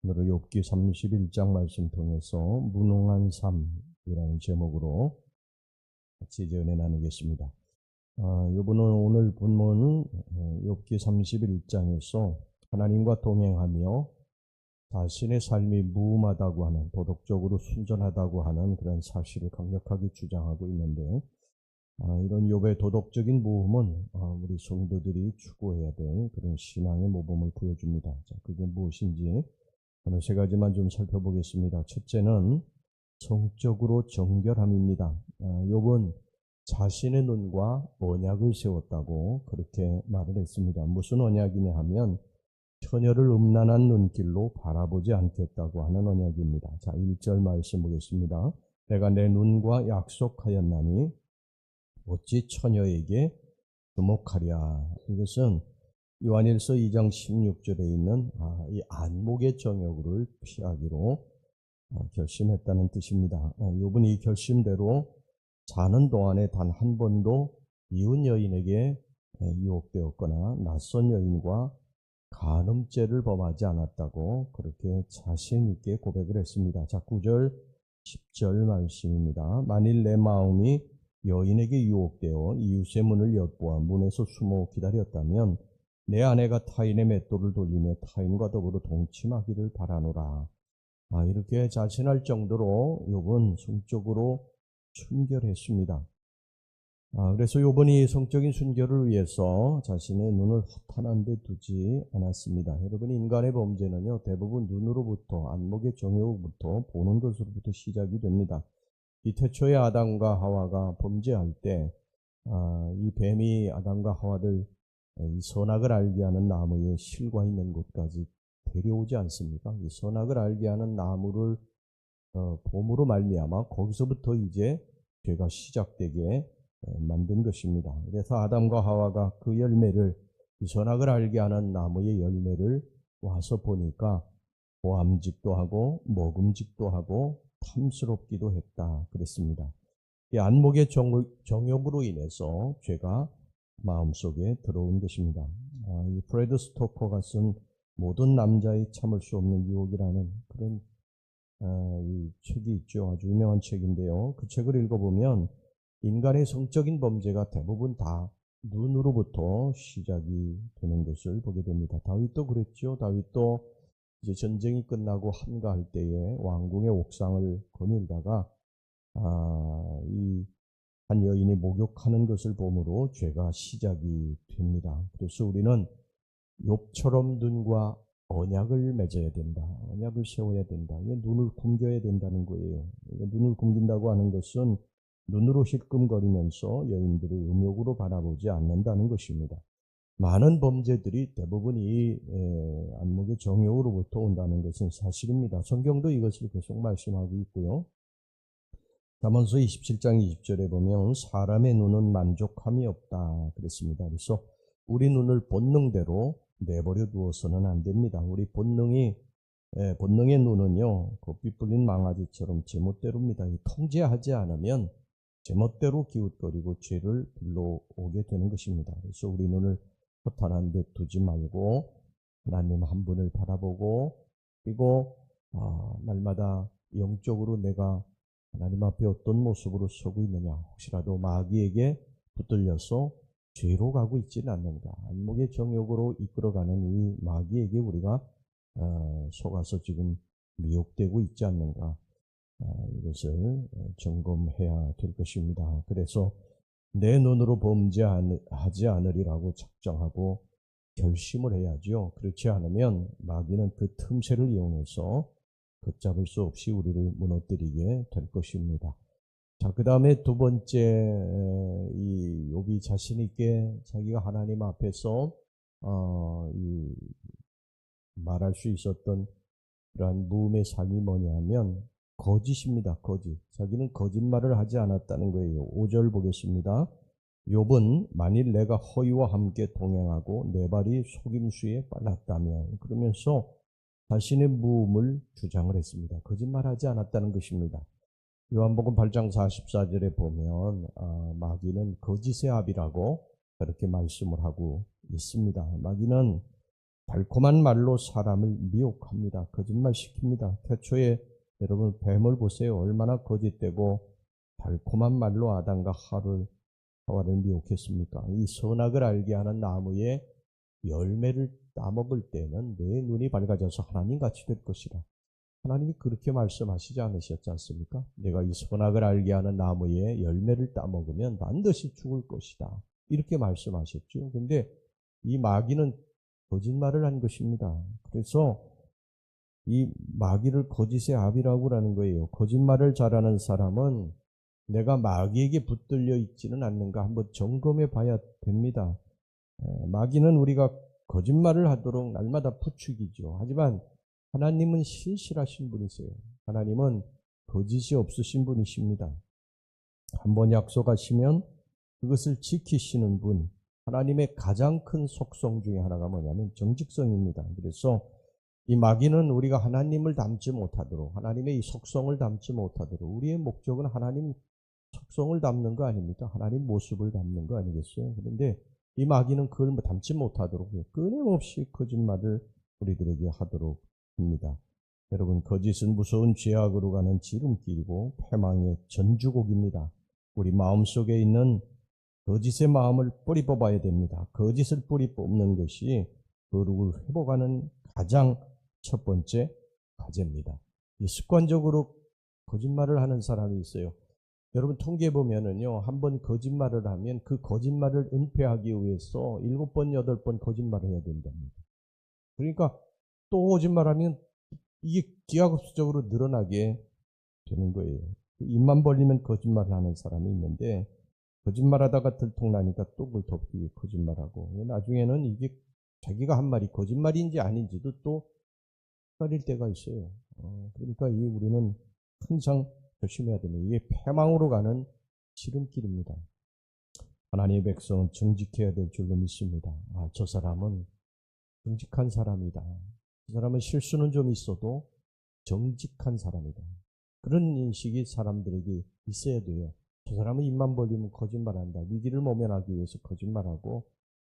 오늘은 욥기 31장 말씀 통해서 무능한 삶이라는 제목으로 같이 은혜 나누겠습니다. 욥은 오늘 본문 욥기 31장에서 하나님과 동행하며 자신의 삶이 무음하다고 하는, 도덕적으로 순전하다고 하는 그런 사실을 강력하게 주장하고 있는데, 이런 욥의 도덕적인 무음은 우리 성도들이 추구해야 될 그런 신앙의 모범을 보여줍니다. 자, 그게 무엇인지 오늘 세 가지만 좀 살펴보겠습니다. 첫째는 성적으로 정결함입니다. 욥은 자신의 눈과 언약을 세웠다고 그렇게 말을 했습니다. 무슨 언약이냐 하면 처녀를 음란한 눈길로 바라보지 않겠다고 하는 언약입니다. 자, 1절 말씀 보겠습니다. 내가 내 눈과 약속하였나니 어찌 처녀에게 주목하랴. 이것은 요한일서 2장 16절에 있는 이 안목의 정욕을 피하기로 결심했다는 뜻입니다. 욥은 이 결심대로 사는 동안에 단 한 번도 이웃 여인에게 유혹되었거나 낯선 여인과 간음죄를 범하지 않았다고 그렇게 자신 있게 고백을 했습니다. 자, 9절 10절 말씀입니다. 만일 내 마음이 여인에게 유혹되어 이웃의 문을 엿보아 문에서 숨어 기다렸다면 내 아내가 타인의 맷돌을 돌리며 타인과 더불어 동침하기를 바라노라. 이렇게 자신할 정도로 욥은 성적으로 순결했습니다. 그래서 욥은 이 성적인 순결을 위해서 자신의 눈을 허탄한 데 두지 않았습니다. 여러분, 인간의 범죄는요, 대부분 눈으로부터, 안목의 정욕부터, 보는 것으로부터 시작이 됩니다. 이 태초의 아담과 하와가 범죄할 때 이 뱀이 아담과 하와를 이 선악을 알게 하는 나무의 실과 있는 곳까지 데려오지 않습니까? 이 선악을 알게 하는 나무를 봄으로 말미암아 거기서부터 이제 죄가 시작되게 만든 것입니다. 그래서 아담과 하와가 그 열매를, 이 선악을 알게 하는 나무의 열매를 와서 보니까 보암직도 하고 먹음직도 하고 탐스럽기도 했다 그랬습니다. 이 안목의 정욕으로 인해서 죄가 마음속에 들어온 것입니다. 이 프레드 스토커가 쓴 모든 남자의 참을 수 없는 유혹이라는 그런 이 책이 있죠. 아주 유명한 책인데요. 그 책을 읽어보면 인간의 성적인 범죄가 대부분 다 눈으로부터 시작이 되는 것을 보게 됩니다. 다윗도 그랬죠. 다윗도 이제 전쟁이 끝나고 한가할 때에 왕궁의 옥상을 거닐다가 이 한 여인이 목욕하는 것을 보므로 죄가 시작이 됩니다. 그래서 우리는 욥처럼 눈과 언약을 맺어야 된다. 언약을 세워야 된다. 이게 눈을 굶겨야 된다는 거예요. 눈을 굶긴다고 하는 것은 눈으로 힐끔거리면서 여인들을 음욕으로 바라보지 않는다는 것입니다. 많은 범죄들이 대부분 이 안목의 정욕으로부터 온다는 것은 사실입니다. 성경도 이것을 계속 말씀하고 있고요. 잠언서 27장 20절에 보면 사람의 눈은 만족함이 없다 그랬습니다. 그래서 우리 눈을 본능대로 내버려 두어서는 안 됩니다. 우리 본능의 눈은요, 곱비 뿔린 망아지처럼 제멋대로입니다. 통제하지 않으면 제멋대로 기웃거리고 죄를 불러오게 되는 것입니다. 그래서 우리 눈을 허탄한 데 두지 말고 하나님 한 분을 바라보고, 그리고 날마다 영적으로 내가 하나님 앞에 어떤 모습으로 서고 있느냐, 혹시라도 마귀에게 붙들려서 죄로 가고 있지는 않는가, 안목의 정욕으로 이끌어가는 이 마귀에게 우리가 속아서 지금 미혹되고 있지 않는가, 이것을 점검해야 될 것입니다. 그래서 내 눈으로 범죄하지 않으리라고 작정하고 결심을 해야죠. 그렇지 않으면 마귀는 그 틈새를 이용해서 걷잡을 수 없이 우리를 무너뜨리게 될 것입니다. 자, 그 다음에 두 번째, 이 욥이 자신 있게 자기가 하나님 앞에서 말할 수 있었던 그러한 무음의 삶이 뭐냐면 거짓입니다. 거짓. 자기는 거짓말을 하지 않았다는 거예요. 5절 보겠습니다. 욥은 만일 내가 허위와 함께 동행하고 내 발이 속임수에 빨랐다면, 그러면서 자신의 무음을 주장을 했습니다. 거짓말하지 않았다는 것입니다. 요한복음 8장 44절에 보면 마귀는 거짓의 아비라고 그렇게 말씀을 하고 있습니다. 마귀는 달콤한 말로 사람을 미혹합니다. 거짓말시킵니다. 태초에 여러분 뱀을 보세요. 얼마나 거짓되고 달콤한 말로 아담과 하와를 미혹했습니까? 이 선악을 알게 하는 나무의 열매를 따먹을 때는 내 눈이 밝아져서 하나님같이 될 것이라. 하나님이 그렇게 말씀하시지 않으셨지 않습니까? 내가 이 선악을 알게 하는 나무의 열매를 따먹으면 반드시 죽을 것이다. 이렇게 말씀하셨죠. 근데 이 마귀는 거짓말을 한 것입니다. 그래서 이 마귀를 거짓의 아비라고 하는 거예요. 거짓말을 잘하는 사람은 내가 마귀에게 붙들려 있지는 않는가 한번 점검해 봐야 됩니다. 마귀는 우리가 거짓말을 하도록 날마다 부추기죠. 하지만 하나님은 신실하신 분이세요. 하나님은 거짓이 없으신 분이십니다. 한번 약속하시면 그것을 지키시는 분. 하나님의 가장 큰 속성 중에 하나가 뭐냐면 정직성입니다. 그래서 이 마귀는 우리가 하나님을 닮지 못하도록, 하나님의 이 속성을 닮지 못하도록, 우리의 목적은 하나님 속성을 담는 거 아닙니까? 하나님 모습을 담는 거 아니겠어요? 그런데 이 마귀는 그걸 담지 못하도록 끊임없이 거짓말을 우리들에게 하도록 합니다. 여러분, 거짓은 무서운 죄악으로 가는 지름길이고 패망의 전주곡입니다. 우리 마음속에 있는 거짓의 마음을 뿌리 뽑아야 됩니다. 거짓을 뿌리 뽑는 것이 거룩을 회복하는 가장 첫 번째 과제입니다. 이 습관적으로 거짓말을 하는 사람이 있어요. 여러분 통계해 보면은요, 한번 거짓말을 하면 그 거짓말을 은폐하기 위해서 7번, 8번 거짓말을 해야 된답니다. 그러니까 또 거짓말하면 이게 기하급수적으로 늘어나게 되는 거예요. 입만 벌리면 거짓말을 하는 사람이 있는데 거짓말하다가 들통나니까 또 그걸 덮기 위해 거짓말하고 나중에는 이게 자기가 한 말이 거짓말인지 아닌지도 또 헷갈릴 때가 있어요. 그러니까 우리는 항상 조심해야 됩니다. 이게 패망으로 가는 지름길입니다. 하나님의 백성은 정직해야 될 줄로 믿습니다. 저 사람은 정직한 사람이다. 그 사람은 실수는 좀 있어도 정직한 사람이다. 그런 인식이 사람들에게 있어야 돼요. 저 사람은 입만 벌리면 거짓말한다. 위기를 모면하기 위해서 거짓말하고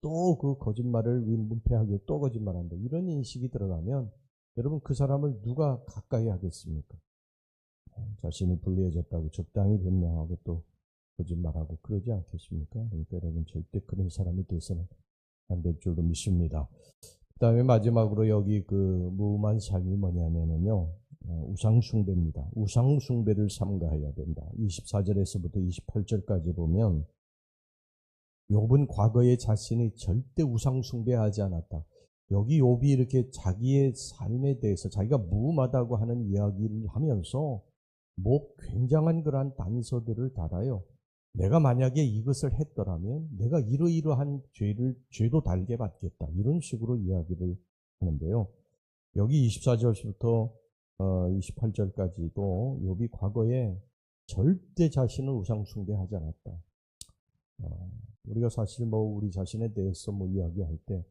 또 그 거짓말을 문패하기 위해 또 거짓말한다. 이런 인식이 들어가면 여러분 그 사람을 누가 가까이 하겠습니까? 자신이 불리해졌다고 적당히 변명하고 또 거짓말하고 그러지 않겠습니까? 그러니까 여러분 절대 그런 사람이 돼서는 안 될 줄로 믿습니다. 그 다음에 마지막으로 여기 그 무음한 삶이 뭐냐면요. 우상숭배입니다. 우상숭배를 삼가해야 된다. 24절에서부터 28절까지 보면 욥은 과거에 자신이 절대 우상숭배하지 않았다. 여기 욥이 이렇게 자기의 삶에 대해서 자기가 무음하다고 하는 이야기를 하면서 굉장한 그러한 단서들을 달아요. 내가 만약에 이것을 했더라면 내가 이러이러한 죄도 달게 받겠다. 이런 식으로 이야기를 하는데요. 여기 24절부터 28절까지도 욥이 과거에 절대 자신을 우상숭배하지 않았다. 우리가 사실 우리 자신에 대해서 이야기할 때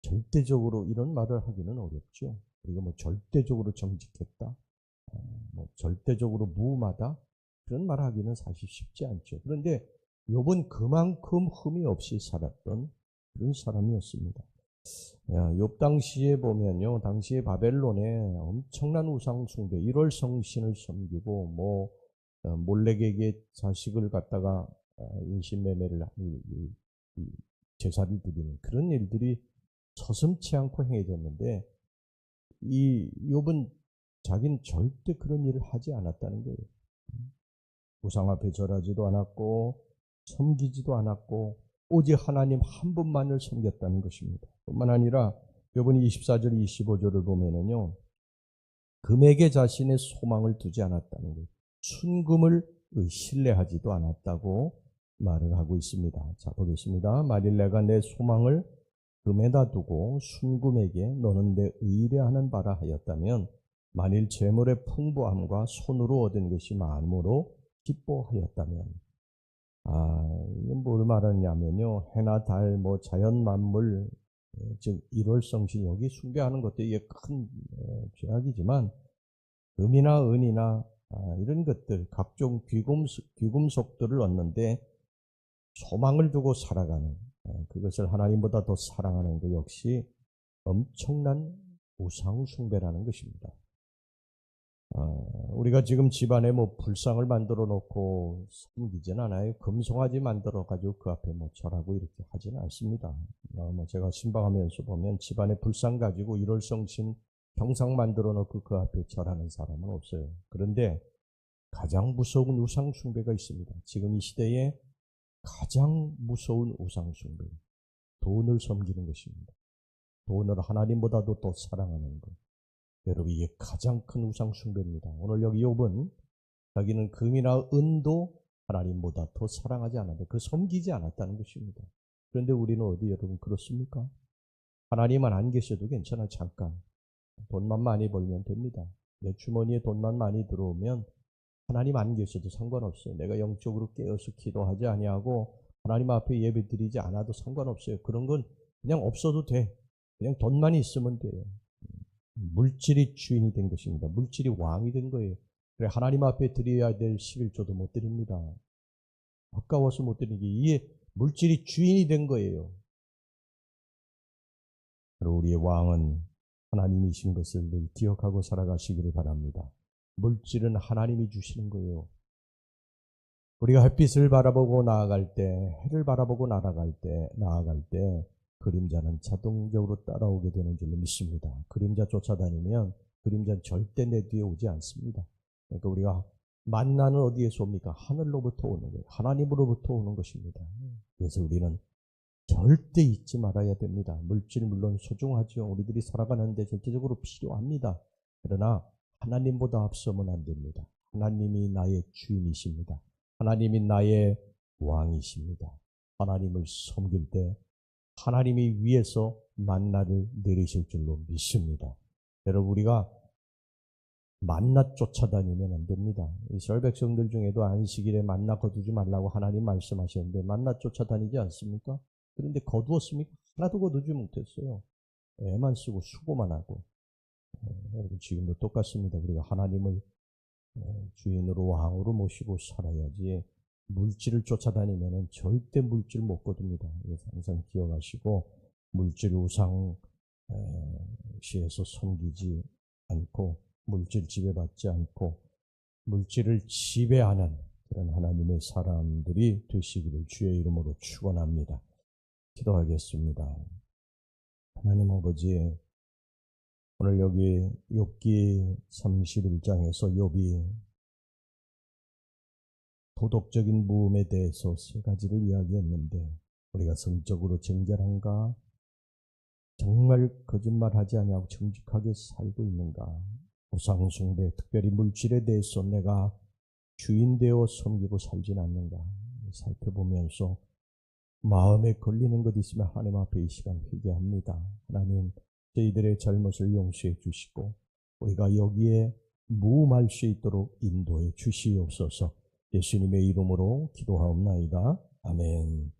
절대적으로 이런 말을 하기는 어렵죠. 우리가 절대적으로 정직했다. 절대적으로 무음하다. 그런 말 하기는 사실 쉽지 않죠. 그런데 욥은 그만큼 흠이 없이 살았던 그런 사람이었습니다. 욥 당시에 보면요. 당시에 바벨론에 엄청난 우상숭배, 1월 성신을 섬기고 몰렉에게 자식을 갖다가 인신매매를 제사를 드리는 그런 일들이 서슴지 않고 행해졌는데 이 욥은 자기는 절대 그런 일을 하지 않았다는 거예요. 우상 앞에 절하지도 않았고 섬기지도 않았고 오직 하나님 한 분만을 섬겼다는 것입니다. 뿐만 아니라 욥은 24절 25절을 보면은요. 금에게 자신의 소망을 두지 않았다는 거예요. 순금을 신뢰하지도 않았다고 말을 하고 있습니다. 자, 보겠습니다. 만일 내가 내 소망을 금에다 두고 순금에게 너는 내 의뢰하는 바라 하였다면 만일 재물의 풍부함과 손으로 얻은 것이 많음으로 기뻐하였다면 이건 뭘 말하냐면요. 해나 달, 자연 만물, 즉 1월 성신 여기 숭배하는 것도 이게 큰 죄악이지만 금이나 은이나 이런 것들 각종 귀금속들을 얻는데 소망을 두고 살아가는 그것을 하나님보다 더 사랑하는 것 역시 엄청난 우상숭배라는 것입니다. 우리가 지금 집안에 뭐 불상을 만들어 놓고 섬기진 않아요. 금송아지 만들어 가지고 그 앞에 뭐 절하고 이렇게 하지는 않습니다. 뭐 제가 신방하면서 보면 집안에 불상 가지고 일월성신 경상 만들어 놓고 그 앞에 절하는 사람은 없어요. 그런데 가장 무서운 우상숭배가 있습니다. 지금 이 시대에 가장 무서운 우상숭배, 돈을 섬기는 것입니다. 돈을 하나님보다도 더 사랑하는 것. 여러분, 이게 가장 큰 우상숭배입니다. 오늘 여기 욥은 자기는 금이나 은도 하나님보다 더 사랑하지 않았다. 그 섬기지 않았다는 것입니다. 그런데 우리는 어디 여러분 그렇습니까? 하나님만 안 계셔도 괜찮아. 잠깐 돈만 많이 벌면 됩니다. 내 주머니에 돈만 많이 들어오면 하나님 안 계셔도 상관없어요. 내가 영적으로 깨어서 기도하지 아니하고 하나님 앞에 예배 드리지 않아도 상관없어요. 그런 건 그냥 없어도 돼. 그냥 돈만 있으면 돼요. 물질이 주인이 된 것입니다. 물질이 왕이 된 거예요. 그래 하나님 앞에 드려야 될 11조도 못 드립니다. 아까워서 못 드리는 게 이게 물질이 주인이 된 거예요. 그리고 우리의 왕은 하나님이신 것을 늘 기억하고 살아가시기를 바랍니다. 물질은 하나님이 주시는 거예요. 우리가 햇빛을 바라보고 나아갈 때, 해를 바라보고 나아갈 때 그림자는 자동적으로 따라오게 되는 줄로 믿습니다. 그림자 쫓아다니면 그림자는 절대 내 뒤에 오지 않습니다. 그러니까 우리가 만나는 어디에서 옵니까? 하늘로부터 오는 거예요. 하나님으로부터 오는 것입니다. 그래서 우리는 절대 잊지 말아야 됩니다. 물질 물론 소중하죠. 우리들이 살아가는데 절대적으로 필요합니다. 그러나 하나님보다 앞서면 안 됩니다. 하나님이 나의 주인이십니다. 하나님이 나의 왕이십니다. 하나님을 섬길 때 하나님이 위에서 만나를 내리실 줄로 믿습니다. 여러분 우리가 만나 쫓아다니면 안 됩니다. 이스라엘 백성들 중에도 안식일에 만나 거두지 말라고 하나님 말씀하셨는데 만나 쫓아다니지 않습니까? 그런데 거두었습니까? 하나도 거두지 못했어요. 애만 쓰고 수고만 하고. 여러분 지금도 똑같습니다. 우리가 하나님을 주인으로 왕으로 모시고 살아야지 물질을 쫓아다니면 절대 물질 못 거둡니다. 항상 기억하시고 물질 우상 시에서 섬기지 않고 물질 지배받지 않고 물질을 지배하는 그런 하나님의 사람들이 되시기를 주의 이름으로 축원합니다. 기도하겠습니다. 하나님 아버지, 오늘 여기 욥기 31장에서 욥이 도덕적인 무음에 대해서 세 가지를 이야기했는데 우리가 성적으로 정결한가? 정말 거짓말하지 아니하고 정직하게 살고 있는가? 우상숭배, 특별히 물질에 대해서 내가 주인 되어 섬기고 살진 않는가? 살펴보면서 마음에 걸리는 것 있으면 하나님 앞에 이 시간 회개합니다. 하나님, 저희들의 잘못을 용서해 주시고 우리가 여기에 무음할 수 있도록 인도해 주시옵소서. 예수님의 이름으로 기도하옵나이다. 아멘.